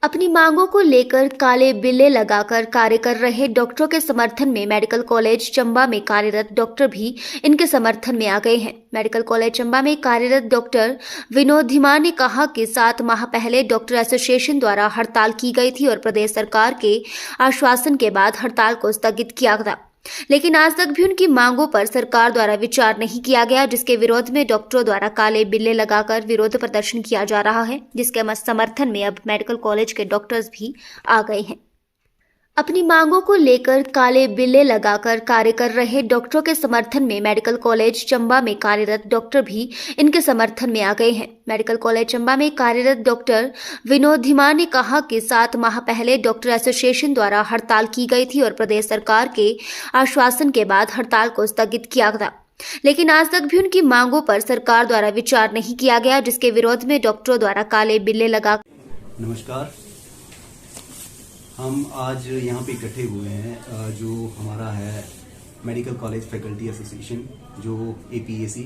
अपनी मांगों को लेकर काले बिल्ले लगाकर कार्य कर रहे डॉक्टरों के समर्थन में मेडिकल कॉलेज चंबा में कार्यरत डॉक्टर भी इनके समर्थन में आ गए हैं। मेडिकल कॉलेज चंबा में कार्यरत डॉक्टर विनोद धीमान ने कहा कि 7 माह पहले डॉक्टर एसोसिएशन द्वारा हड़ताल की गई थी और प्रदेश सरकार के आश्वासन के बाद हड़ताल को स्थगित किया था, लेकिन आज तक भी उनकी मांगों पर सरकार द्वारा विचार नहीं किया गया, जिसके विरोध में डॉक्टरों द्वारा काले बिल्ले लगाकर विरोध प्रदर्शन किया जा रहा है, जिसके समर्थन में अब मेडिकल कॉलेज के डॉक्टर्स भी आ गए हैं। अपनी मांगों को लेकर काले बिल्ले लगाकर कार्य कर रहे डॉक्टरों के समर्थन में मेडिकल कॉलेज चंबा में कार्यरत डॉक्टर भी इनके समर्थन में आ गए हैं। मेडिकल कॉलेज चंबा में कार्यरत डॉक्टर विनोद धीमान ने कहा कि 7 माह पहले डॉक्टर एसोसिएशन द्वारा हड़ताल की गई थी और प्रदेश सरकार के आश्वासन के बाद हड़ताल को स्थगित किया था, लेकिन आज तक भी उनकी मांगों पर सरकार द्वारा विचार नहीं किया गया, जिसके विरोध में डॉक्टरों द्वारा काले बिल्ले लगा। नमस्कार, हम आज यहाँ पे इकट्ठे हुए हैं जो हमारा है मेडिकल कॉलेज फैकल्टी एसोसिएशन, जो APAC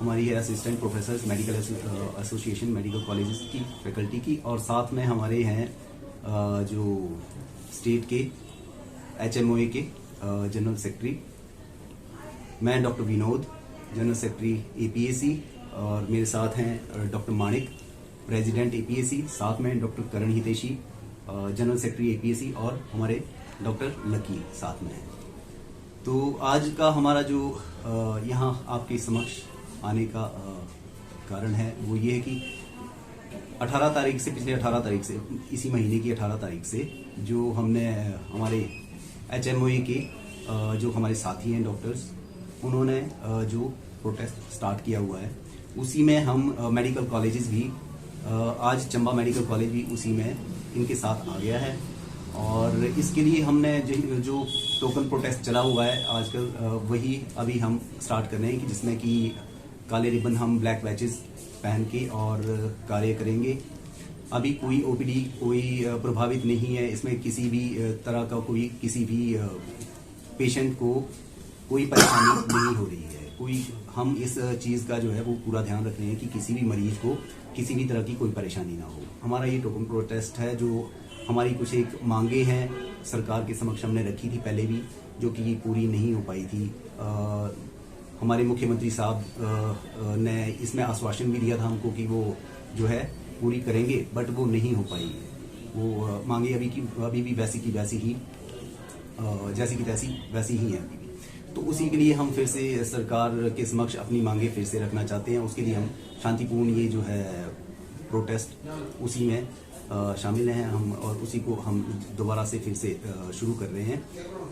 हमारी है, assistant professors medical association medical colleges की फैकल्टी की, और साथ में हमारे हैं जो स्टेट के HMOA के जनरल सेक्रेटरी, मैं doctor Vinod, general secretary APAC, और मेरे साथ हैं डॉक्टर माणिक, प्रेसिडेंट APAC, साथ में डॉक्टर करण हितेशी, जनरल सेक्रेटरी APAC, और हमारे डॉक्टर लकी साथ में हैं। तो आज का हमारा जो यहाँ आपके समक्ष आने का कारण है वो ये है कि 18 तारीख से, पिछले 18 तारीख से, इसी महीने की 18 तारीख से जो हमने हमारे HMOA के जो हमारे साथी हैं डॉक्टर्स, उन्होंने जो प्रोटेस्ट स्टार्ट किया हुआ है, उसी में हम मेडिकल कॉलेजेस भी, आज चंबा मेडिकल कॉलेज भी उसी में इनके साथ आ गया है। और इसके लिए हमने जो टोकन प्रोटेस्ट चला हुआ है आजकल, वही अभी हम स्टार्ट कर रहे हैं कि जिसमें कि काले रिबन हम ब्लैक बैचेस पहन के और कार्य करेंगे। अभी कोई OPD कोई प्रभावित नहीं है, इसमें किसी भी तरह का कोई किसी भी पेशेंट को कोई परेशानी नहीं हो रही है। कोई हम इस चीज़ का जो है वो पूरा ध्यान रख रहे हैं कि किसी भी मरीज को किसी भी तरह की कोई परेशानी ना हो। हमारा ये टोकन प्रोटेस्ट है, जो हमारी कुछ एक मांगे हैं सरकार के समक्ष हमने रखी थी पहले भी, जो कि पूरी नहीं हो पाई थी। हमारे मुख्यमंत्री साहब ने इसमें आश्वासन भी दिया था हमको कि वो जो है पूरी करेंगे, बट वो नहीं हो पाई। वो मांगे अभी भी वैसी की वैसी ही, जैसी की तैसी वैसी ही है अभी भी। तो उसी के लिए हम फिर से सरकार के समक्ष अपनी मांगे फिर से रखना चाहते हैं। उसके लिए हम शांतिपूर्ण ये जो है प्रोटेस्ट, उसी में शामिल हैं हम, और उसी को हम दोबारा से फिर से शुरू कर रहे हैं,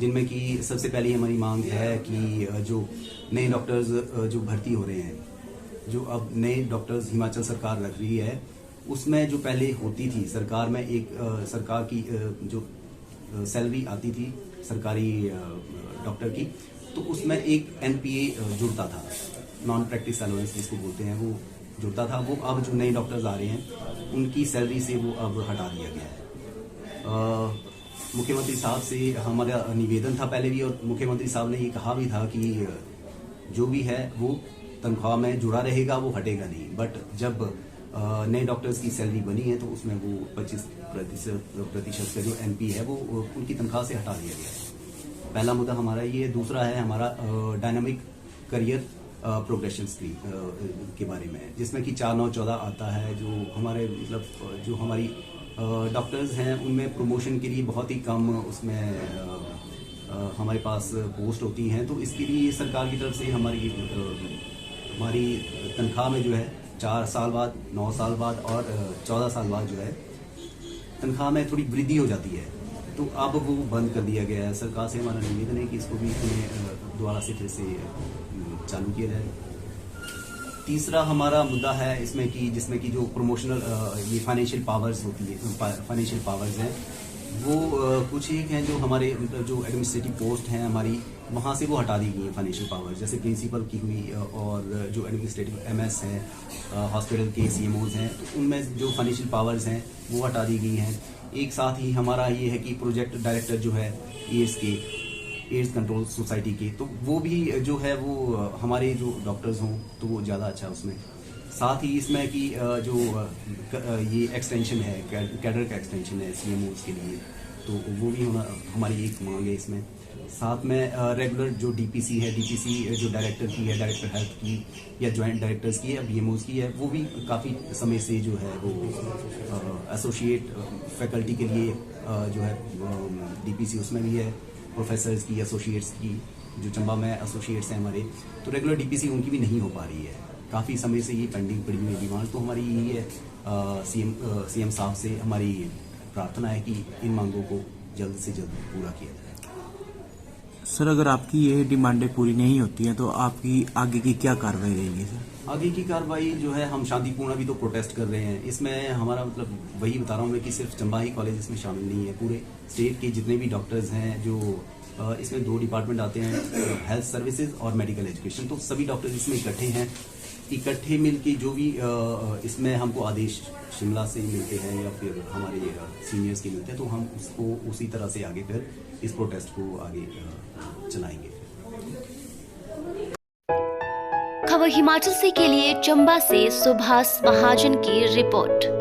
जिनमें कि सबसे पहली हमारी मांग है कि जो नए डॉक्टर्स जो भर्ती हो रहे हैं, जो अब नए डॉक्टर्स हिमाचल सरकार रख रही है, उसमें जो पहले होती थी सरकार में एक सरकार की जो सैलरी आती थी सरकारी डॉक्टर की, तो उसमें एक NPA जुड़ता था, नॉन प्रैक्टिस अलाउंस जिसको बोलते हैं, वो जुड़ता था। वो अब जो नए डॉक्टर्स आ रहे हैं उनकी सैलरी से वो अब हटा दिया गया है। मुख्यमंत्री साहब से हमारा निवेदन था पहले भी, और मुख्यमंत्री साहब ने ये कहा भी था कि जो भी है वो तनख्वाह में जुड़ा रहेगा, वो हटेगा नहीं। बट जब नए डॉक्टर्स की सैलरी बनी है तो उसमें वो 25% का जो NP है वो उनकी तनख्वाह से हटा दिया गया है। पहला मुद्दा हमारा ये। दूसरा है हमारा डायनामिक करियर प्रोग्रेशन स्कीम के बारे में, जिसमें कि 4-9-14 आता है, जो हमारे मतलब जो हमारी डॉक्टर्स हैं उनमें प्रमोशन के लिए बहुत ही कम उसमें हमारे पास पोस्ट होती हैं। तो इसके लिए सरकार की तरफ से हमारी तनख्वाह में जो है 4 साल बाद, 9 साल बाद और 14 साल बाद जो है तनख्वाह में थोड़ी वृद्धि हो जाती है, तो अब वो बंद कर दिया गया है। सरकार से हमारा निवेदन है कि इसको भी दोबारा से फिर से चालू किया जाए। तीसरा हमारा मुद्दा है इसमें कि जिसमें कि जो प्रमोशनल ये फाइनेंशियल पावर्स होती है, फाइनेंशियल पावर्स हैं, वो कुछ एक हैं जो हमारे जो एडमिनिस्ट्रेटिव पोस्ट हैं हमारी, वहाँ से वो हटा दी गई हैं फाइनेंशियल पावर्स, जैसे प्रिंसिपल की हुई, और जो एडमिनिस्ट्रेटिव MS हैं, हॉस्पिटल के CMOs हैं, तो उनमें जो फाइनेंशियल पावर्स हैं वो हटा दी गई हैं। एक साथ ही हमारा ये है कि प्रोजेक्ट डायरेक्टर जो है एड्स कंट्रोल सोसाइटी के, तो वो भी जो है वो हमारे जो डॉक्टर्स हों तो वो ज़्यादा अच्छा उसमें साथ ही इसमें कि जो ये एक्सटेंशन है, कैडर का एक्सटेंशन है CMOs के लिए, तो वो भी होना हमारी एक मांग है इसमें। साथ में रेगुलर जो DPC है, DPC जो डायरेक्टर की है, डायरेक्टर हेल्थ की या जॉइंट डायरेक्टर्स की है, BMOs की है, वो भी काफ़ी समय से जो है वो एसोसिएट फैकल्टी के लिए जो है DPC उसमें भी है, प्रोफेसर्स की, एसोसिएट्स की, जो चंबा में एसोसिएट्स हैं हमारे, तो रेगुलर DPC उनकी भी नहीं हो पा रही है। काफ़ी समय से ये पेंडिंग पड़ी हुई डिमांड, तो हमारी यही है CM साहब से हमारी प्रार्थना है कि इन मांगों को जल्द से जल्द पूरा किया जाए। सर, अगर आपकी ये डिमांडें पूरी नहीं होती हैं तो आपकी आगे की क्या कार्रवाई रहेगी सर? आगे की कार्रवाई जो है, हम शांतिपूर्ण अभी तो प्रोटेस्ट कर रहे हैं। इसमें हमारा मतलब वही बता रहा हूँ मैं कि सिर्फ चंबा ही कॉलेज इसमें शामिल नहीं है, पूरे स्टेट के जितने भी डॉक्टर्स हैं, जो इसमें 2 डिपार्टमेंट आते हैं, हेल्थ सर्विसेज और मेडिकल एजुकेशन, तो सभी डॉक्टर्स इसमें इकट्ठे हैं। इकट्ठे मिलके जो भी इसमें हमको आदेश शिमला से मिलते हैं या फिर हमारे सीनियर्स के मिलते हैं, तो हम उसको उसी तरह से आगे फिर इस प्रोटेस्ट को आगे चलाएंगे। खबर हिमाचल से के लिए चंबा से सुभाष महाजन की रिपोर्ट।